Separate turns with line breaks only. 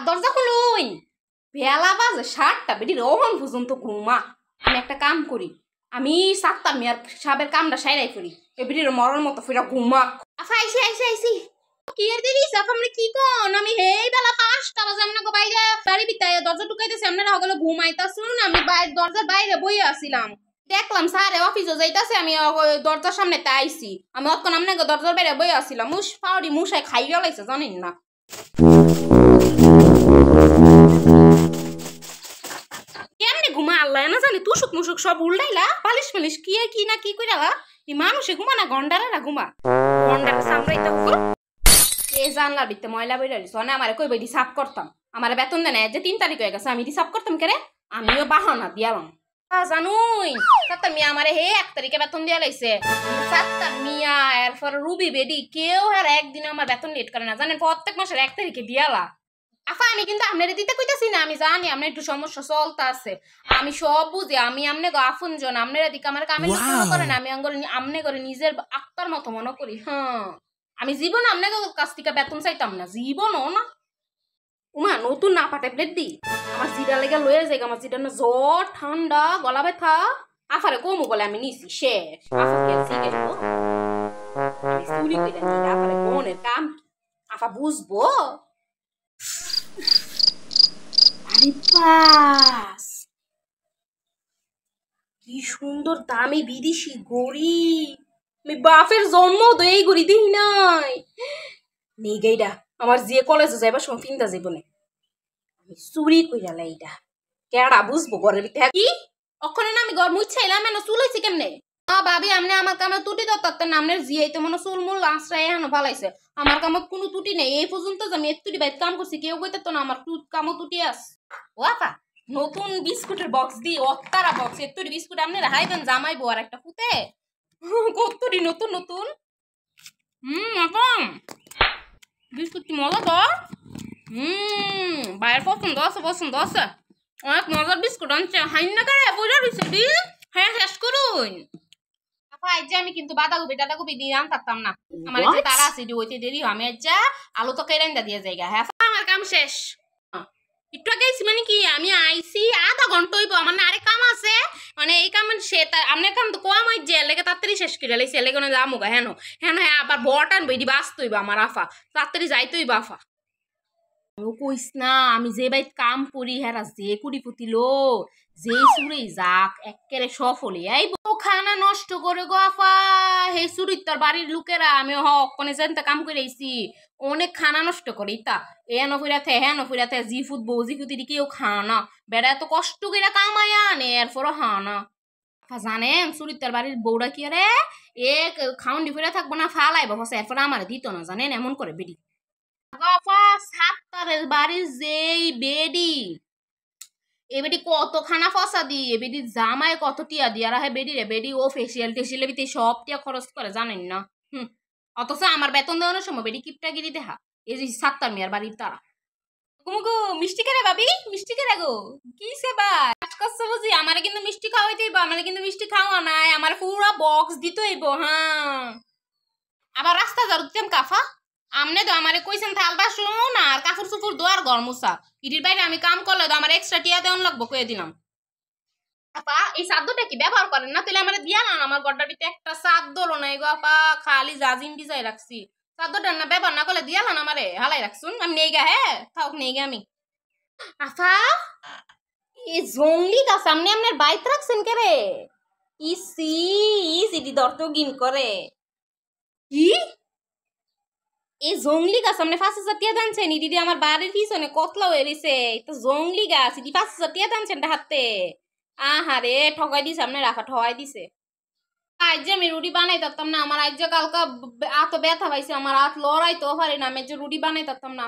দরজা খুলুন। বেলা বাজে 7টা, বেটি রহন পর্যন্ত ঘুমা। আমি একটা কাম করি, আমি সাত্তার মিয়ার সাবের কামটা সাইরাই করি, এ বেটির মরার মতো ফিরা ঘুমা। আফা আইসি কি এর দিদি সাফ আমরা কি কোন, আমি হেই বেলা 5টা বাজে আমরা বাইরে বাড়ি বিতায় দরজা ঢুকাইতেছি, আমরা হগলে ঘুমাইতাছুন। আমি দরজার বাইরে বই আসছিলাম, দেখলাম স্যারে অফিসে যাইতাছে, আমি দরজার সামনে আইছি। আমি অতক্ষণ আপনাকে দরজার বাইরে বই আসছিলাম, পাউডি মুসায় খাই গেলাইছে জানেন না। কেমনে ঘুমা আল্লাহ না জানি, তুসুক মুসুক সব উল্টাইলা, পালিশ পালিশ কি না কি কইরালা। এই মানুষে ঘুমা না গন্ডারেরা ঘুমা, গন্ডারে সামরাইতা উপর। এই জানলার ভিতরে ময়লা বইরা দিছ, না আমারে কই বইডি সাফ করতাম, আমার বেতন দেয় না, যে 3 তারিখ হয়ে গেছে, আমি দি সাফ করতাম কেরে, আমিও বাহানা দিয়ালাম। জানুই সাত্তার মিয়া আমারে হে 1 তারিখে বেতন দিয়া লাইছে। সাত্তার মিয়া এরপর রুবি বেডি কেউ আর একদিন আমার বেতন লেট করে না জানেন, প্রত্যেক মাসের 1 তারিখে দিয়ালা। আফা আমি কিন্তু আপনারে দিতে কইতাছি না, আমি জানি আপনার একটু সমস্যা চলতে আছে, আমি সব বুঝি, আমি আমনে গো আফুন জন, আপনারা দিকে আমার কামে শুরু করেন, আমি আমনে করে নিজের আত্মার মতো মনে করি। হ্যাঁ আমি জীবন আপনাকে কাছ থেকে বেতন চাইতাম না, জীবনও না। উমা নতুন না পা ট্যাবলেট দি, আমার জিরা লেগে লয়ে যায়, আমার জিরা না জ্বর ঠান্ডা গলা ব্যথা, আফারে কমু বলে আমি নিছি শেষ। আফাকে জিজ্ঞেস চুরি করে নিয়ে আফারে কোনের কাম আফা বুঝবো। আরে বাস কি সুন্দর দামি বিদেশি গড়ি, আমি বাপের জন্ম তো এই গড়ি দিই নাই। নেগাইডা আমার যে কলেজে যাইবার সময় পিন্দা জীবনে আমি চুরি কইরালা, এইটা কেডা বুঝবো ঘরের ভিতরে কি অক্ষরে না। আমি ঘর মুছাইলাম এনে চুল হইছে কেমনে। ভাবি আপনি আমার কামে তুটি দত্তার নামের জিয়াইতে মনে চুল মুল আশ্রয় এখানে ভালাইছে, আমার কামত কোনো তুটি নেই। এই পর্যন্ত যে আমি তুটি বাইত কাম করছি কেউ কইতে তো না আমার কামও তুটি আস। ও আপা নতুন বিস্কুটের বক্স দি অত্তারা বক্স, এত্তুরি বিস্কুট আপনি হাইবেন জামাইবো আর একটা পুতে কত্তুরি নতুন নতুন। আপা বিস্কুট কি মজা তো, বাইরের পছন্দ আছে অনেক মজার বিস্কুট আনছে। হাইন না করে বুঝা দিছে দি, হ্যাঁ শেষ করুন। আপা আজ আমি কিন্তু বাঁধাকপি দিয়ে আনতাম না, আমার যে তারা আছে ওইতে দেরি আমি আজ আলু তো কেরাইন্দা দিয়ে যাইগা। হ্যাঁ আমার কাম শেষ, একটু আগে মানে কি আমি আইসি আধা ঘন্টা হইব, আমার না আরেক কাম আছে, মানে এই কাম সে আপনার কাম তো কম হয়ে যে লেগে তাড়াতাড়ি শেষ করে লাইছে, লেগে যামুগা হেন হ্যাঁ আবার বটান বেডি বাঁচতে হইব আমার আফা, তাড়াতাড়ি যাইতে হইব আফা। কইস না আমি যে বাইত কাম করি হেরা যে কুড়িপুতি লো যে চুরি যাক একেবারে সফলে আইব, খানা নষ্ট করে গো আফা। হে চুরির তার বাড়ির লোকেরা, আমি হকনে জানতে কাম করে আইছি, অনেক খানা নষ্ট করে ইতা এন ফিরাতে হ্যাঁ ফিরাতে জি ফুটবো জি ফুটি কেউ খানা বেড়া এত কষ্ট করে কামায়া আনে এরপরও হানা। জানেন চুরির তার বাড়ির বউরা কি আরে এ খাউন দি ফিরে থাকবো না ফালাইব হচ্ছে, এরপরে আমার দিত না জানেন এমন করে বেডি। সাত্তারের বাড়ির যেই বেডি এ বেডি কত খানা ফসা দি, এ বেডি জামায় কত টিয়া দি, আর বেডি রে বেডি ও ফেসিয়াল টেসিয়ালের ভিতরে সব টিয়া খরচ করে জানেন না। অথচ আমার বেতন দেওয়ানোর সময় বেডি কিপটাগিরি দেখা, এই যে সাত্তার মিয়ার বাড়ির তারা গো মিষ্টি কেরে ভাবি মিষ্টি কেরে গো কি সেবা করছো বুঝি, আমারে কিন্তু মিষ্টি খাওয়াইতে হইব, আমারে কিন্তু মিষ্টি খাওয়া নাই, আমার পুরা বক্স দিতে হইব। হ্যাঁ আবার রাস্তা ঝাড়ু দিতাম কাফা, আমনে তো আমারে কইছেন থাল বাসন আর কাপড় চুপড় দোয়ার ঘর মুছা, ইটির বাইরে আমি কাম করলে তো আমার এক্সট্রা টিয়া দেওয়ান লাগবো কয়ে দিলাম। আপা এই চাদরটা কি ব্যবহার করেন না, তাহলে আমার দিয়া না, আমার গড়টার ভিতরে একটা চাদরও নাই গো আপা, খালি জাজিম ডিজাই রাখছি, চাদরটা না ব্যবহার না করলে দিয়া না আমারে হালাই রাখছুন, আমি নেই গা হ্যাঁ থাক নেই গা আমি। আফা এই জঙ্গলি গাছ সামনে আপনার বাইত রাখছেন কে রে, ইসি ইসিটি দর্ত গিন করে কি এই জঙ্গলি গাছ সামনে 5,000 টিয়া দানছেন, দিদি আমার বাড়ির পিছনে কতলা হয়ে রয়েছে, তো জঙ্গলি গাছ ইদি 5,000 টিয়া দানছেন হাতে। আহারে ঠকাই দিছে আপনি রাখা ঠকাই দিছে। আজ যে আমি রুটি বানাই তারতাম না, আমার আজ যে কালকা এত ব্যথা পাইছে, আমার হাত লড়াইতেও পারি না, আমি যে রুটি বানাই তারতাম না।